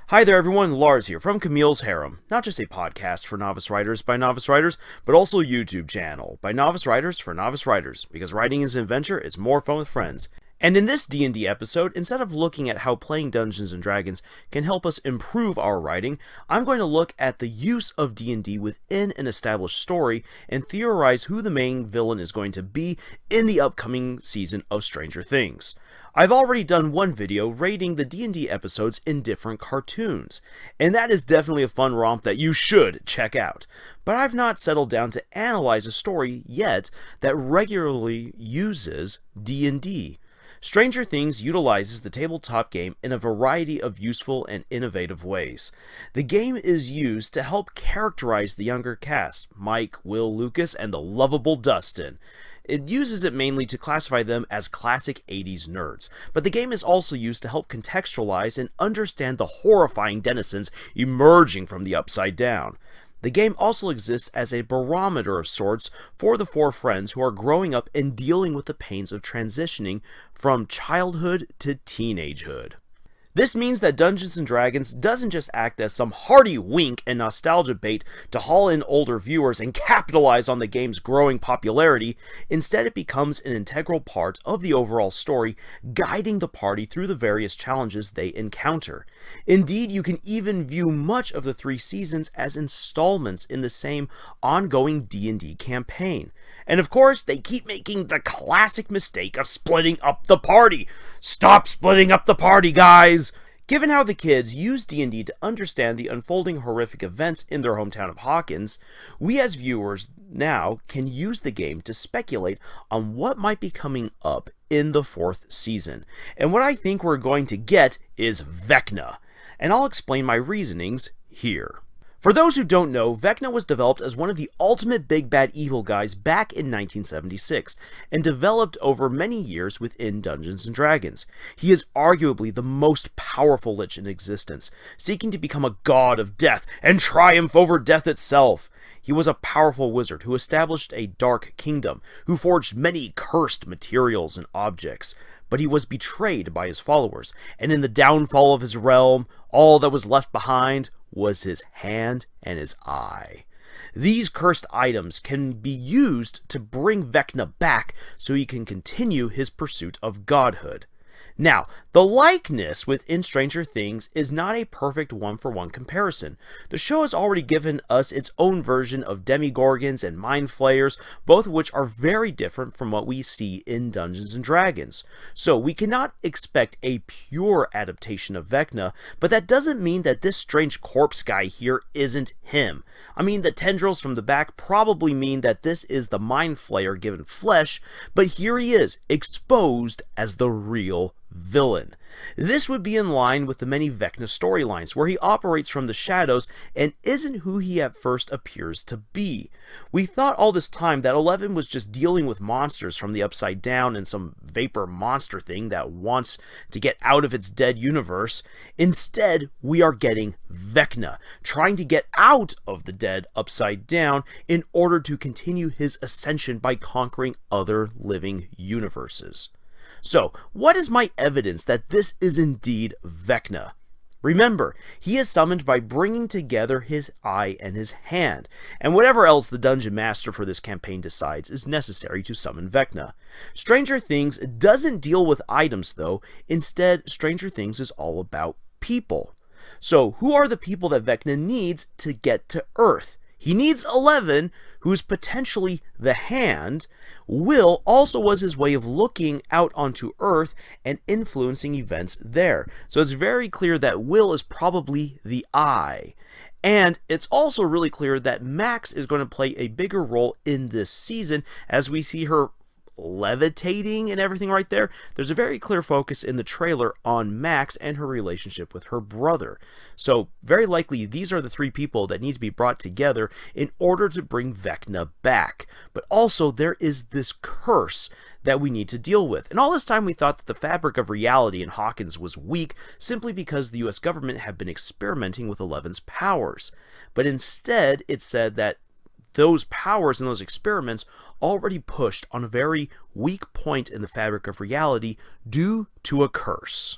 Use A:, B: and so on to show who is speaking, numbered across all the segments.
A: Hi there everyone, Lars here from Camille's Harem. Not just a podcast for novice writers by novice writers, but also a YouTube channel by novice writers for novice writers, because writing is an adventure, it's more fun with friends. And in this D&D episode, instead of looking at how playing Dungeons & Dragons can help us improve our writing, I'm going to look at the use of D&D within an established story and theorize who the main villain is going to be in the upcoming season of Stranger Things. I've already done one video rating the D&D episodes in different cartoons, and that is definitely a fun romp that you should check out. But I've not settled down to analyze a story yet that regularly uses D&D. Stranger Things utilizes the tabletop game in a variety of useful and innovative ways. The game is used to help characterize the younger cast, Mike, Will, Lucas, and the lovable Dustin. It uses it mainly to classify them as classic 80s nerds, but the game is also used to help contextualize and understand the horrifying denizens emerging from the Upside Down. The game also exists as a barometer of sorts for the four friends who are growing up and dealing with the pains of transitioning from childhood to teenagehood. This means that Dungeons & Dragons doesn't just act as some hearty wink and nostalgia bait to haul in older viewers and capitalize on the game's growing popularity. Instead, it becomes an integral part of the overall story, guiding the party through the various challenges they encounter. Indeed, you can even view much of the 3 seasons as installments in the same ongoing D&D campaign. And of course, they keep making the classic mistake of splitting up the party. Stop splitting up the party, guys! Given how the kids use D&D to understand the unfolding horrific events in their hometown of Hawkins, we as viewers now can use the game to speculate on what might be coming up in the 4th season. And what I think we're going to get is Vecna. And I'll explain my reasonings here. For those who don't know, Vecna was developed as one of the ultimate big bad evil guys back in 1976, and developed over many years within Dungeons & Dragons. He is arguably the most powerful lich in existence, seeking to become a god of death and triumph over death itself. He was a powerful wizard who established a dark kingdom, who forged many cursed materials and objects. But he was betrayed by his followers, and in the downfall of his realm, all that was left behind was his hand and his eye. These cursed items can be used to bring Vecna back so he can continue his pursuit of godhood. Now, the likeness within Stranger Things is not a perfect one-for-one comparison. The show has already given us its own version of demigorgons and mind flayers, both of which are very different from what we see in Dungeons & Dragons. So we cannot expect a pure adaptation of Vecna, but that doesn't mean that this strange corpse guy here isn't him. I mean, the tendrils from the back probably mean that this is the mind flayer given flesh, but here he is, exposed as the real villain. This would be in line with the many Vecna storylines, where he operates from the shadows and isn't who he at first appears to be. We thought all this time that 11 was just dealing with monsters from the Upside Down and some vapor monster thing that wants to get out of its dead universe. Instead, we are getting Vecna, trying to get out of the dead Upside Down in order to continue his ascension by conquering other living universes. So, what is my evidence that this is indeed Vecna? Remember, he is summoned by bringing together his eye and his hand, and whatever else the dungeon master for this campaign decides is necessary to summon Vecna. Stranger Things doesn't deal with items though, instead Stranger Things is all about people. So, who are the people that Vecna needs to get to Earth? He needs 11, who's potentially the hand. Will also was his way of looking out onto Earth and influencing events there. So it's very clear that Will is probably the eye. And it's also really clear that Max is going to play a bigger role in this season, as we see her levitating and everything right there. There's a very clear focus in the trailer on Max and her relationship with her brother. So very likely these are the 3 people that need to be brought together in order to bring Vecna back. But also there is this curse that we need to deal with. And all this time we thought that the fabric of reality in Hawkins was weak simply because the US government had been experimenting with Eleven's powers. But instead it said that those powers and those experiments already pushed on a very weak point in the fabric of reality due to a curse.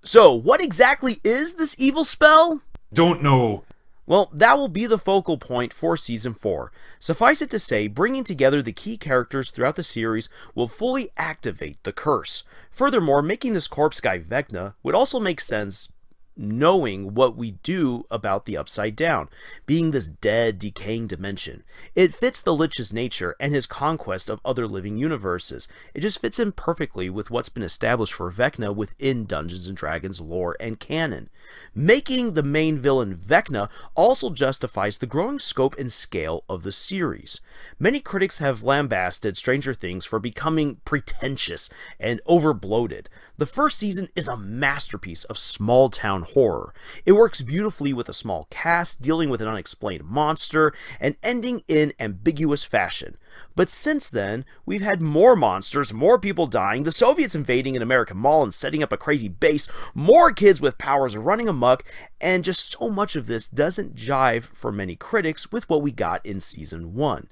A: So, what exactly is this evil spell?
B: Don't know.
A: Well, that will be the focal point for Season 4. Suffice it to say, bringing together the key characters throughout the series will fully activate the curse. Furthermore, making this corpse guy Vecna would also make sense, knowing what we do about the Upside Down, being this dead, decaying dimension. It fits the Lich's nature and his conquest of other living universes. It just fits in perfectly with what's been established for Vecna within Dungeons & Dragons lore and canon. Making the main villain Vecna also justifies the growing scope and scale of the series. Many critics have lambasted Stranger Things for becoming pretentious and overbloated. The first season is a masterpiece of small-town horror. It works beautifully with a small cast, dealing with an unexplained monster, and ending in ambiguous fashion. But since then, we've had more monsters, more people dying, the Soviets invading an American mall and setting up a crazy base, more kids with powers running amok, and just so much of this doesn't jive for many critics with what we got in Season 1.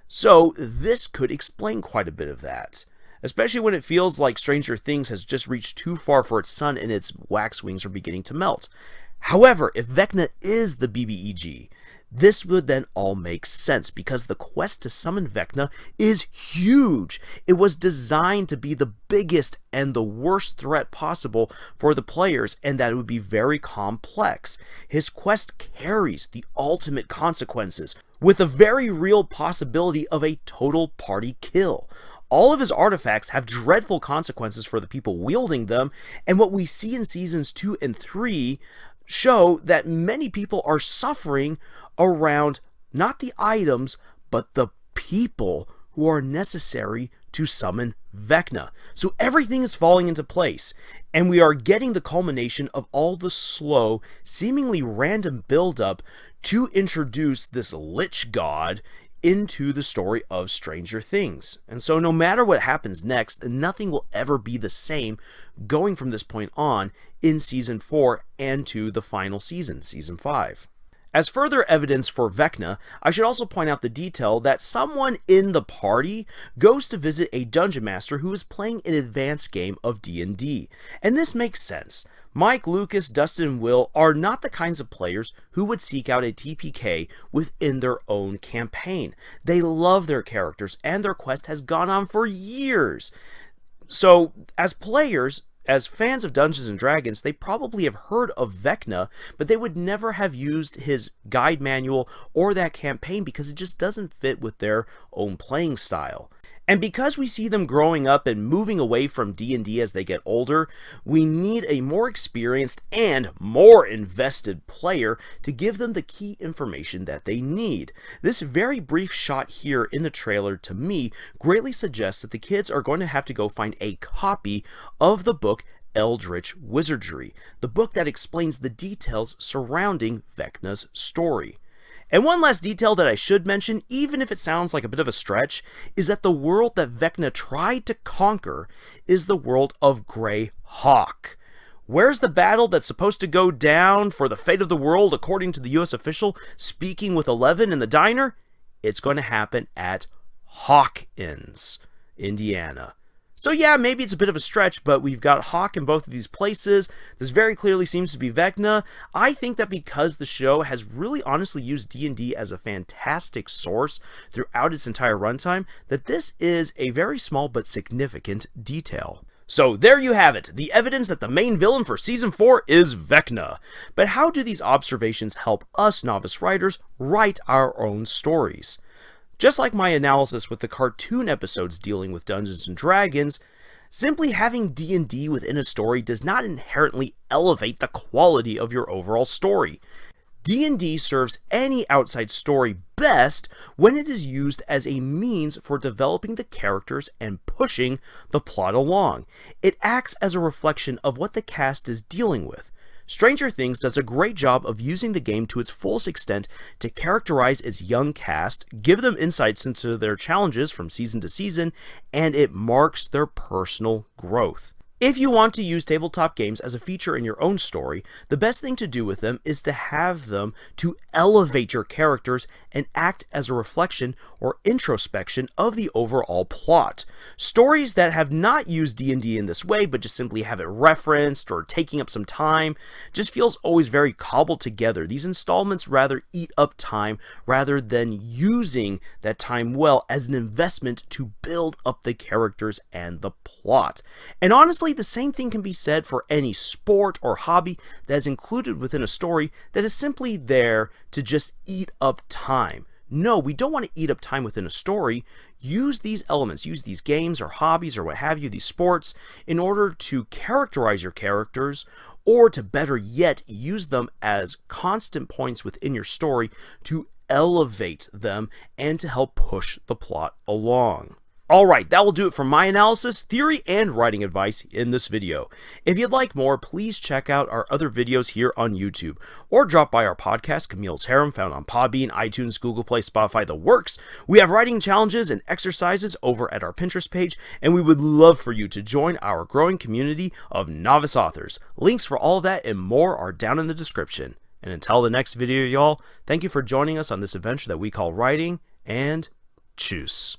A: So this could explain quite a bit of that. Especially when it feels like Stranger Things has just reached too far for its sun and its wax wings are beginning to melt. However, if Vecna is the BBEG, this would then all make sense because the quest to summon Vecna is huge. It was designed to be the biggest and the worst threat possible for the players, and that it would be very complex. His quest carries the ultimate consequences, with a very real possibility of a total party kill. All of his artifacts have dreadful consequences for the people wielding them, and what we see in Seasons 2 and 3 show that many people are suffering around not the items, but the people who are necessary to summon Vecna. So everything is falling into place, and we are getting the culmination of all the slow, seemingly random buildup to introduce this Lich God into the story of Stranger Things. And so no matter what happens next, nothing will ever be the same going from this point on in Season 4 and to the final season, Season 5. As further evidence for Vecna, I should also point out the detail that someone in the party goes to visit a dungeon master who is playing an advanced game of D&D. And this makes sense. Mike, Lucas, Dustin, and Will are not the kinds of players who would seek out a TPK within their own campaign. They love their characters, and their quest has gone on for years. So, as players, as fans of Dungeons & Dragons, they probably have heard of Vecna, but they would never have used his guide manual or that campaign because it just doesn't fit with their own playing style. And because we see them growing up and moving away from D&D as they get older, we need a more experienced and more invested player to give them the key information that they need. This very brief shot here in the trailer, to me, greatly suggests that the kids are going to have to go find a copy of the book Eldritch Wizardry, the book that explains the details surrounding Vecna's story. And one last detail that I should mention, even if it sounds like a bit of a stretch, is that the world that Vecna tried to conquer is the world of Grey Hawk. Where's the battle that's supposed to go down for the fate of the world according to the US official speaking with Eleven in the diner? It's going to happen at Hawkins, Indiana. So yeah, maybe it's a bit of a stretch, but we've got Hawk in both of these places. This very clearly seems to be Vecna. I think that because the show has really honestly used D&D as a fantastic source throughout its entire runtime, that this is a very small but significant detail. So there you have it, the evidence that the main villain for Season 4 is Vecna. But how do these observations help us novice writers write our own stories? Just like my analysis with the cartoon episodes dealing with Dungeons & Dragons, simply having D&D within a story does not inherently elevate the quality of your overall story. D&D serves any outside story best when it is used as a means for developing the characters and pushing the plot along. It acts as a reflection of what the cast is dealing with. Stranger Things does a great job of using the game to its fullest extent to characterize its young cast, give them insights into their challenges from season to season, and it marks their personal growth. If you want to use tabletop games as a feature in your own story, the best thing to do with them is to have them to elevate your characters and act as a reflection or introspection of the overall plot. Stories that have not used D&D in this way, but just simply have it referenced or taking up some time, just feels always very cobbled together. These installments rather eat up time rather than using that time well as an investment to build up the characters and the plot. And honestly, the same thing can be said for any sport or hobby that is included within a story that is simply there to just eat up time. No, we don't want to eat up time within a story. Use these elements, use these games or hobbies or what have you, these sports, in order to characterize your characters, or to better yet, use them as constant points within your story to elevate them and to help push the plot along. Alright, that will do it for my analysis, theory, and writing advice in this video. If you'd like more, please check out our other videos here on YouTube, or drop by our podcast, Camille's Harem, found on Podbean, iTunes, Google Play, Spotify, the works. We have writing challenges and exercises over at our Pinterest page, and we would love for you to join our growing community of novice authors. Links for all of that and more are down in the description. And until the next video, y'all, thank you for joining us on this adventure that we call writing, and tschüss.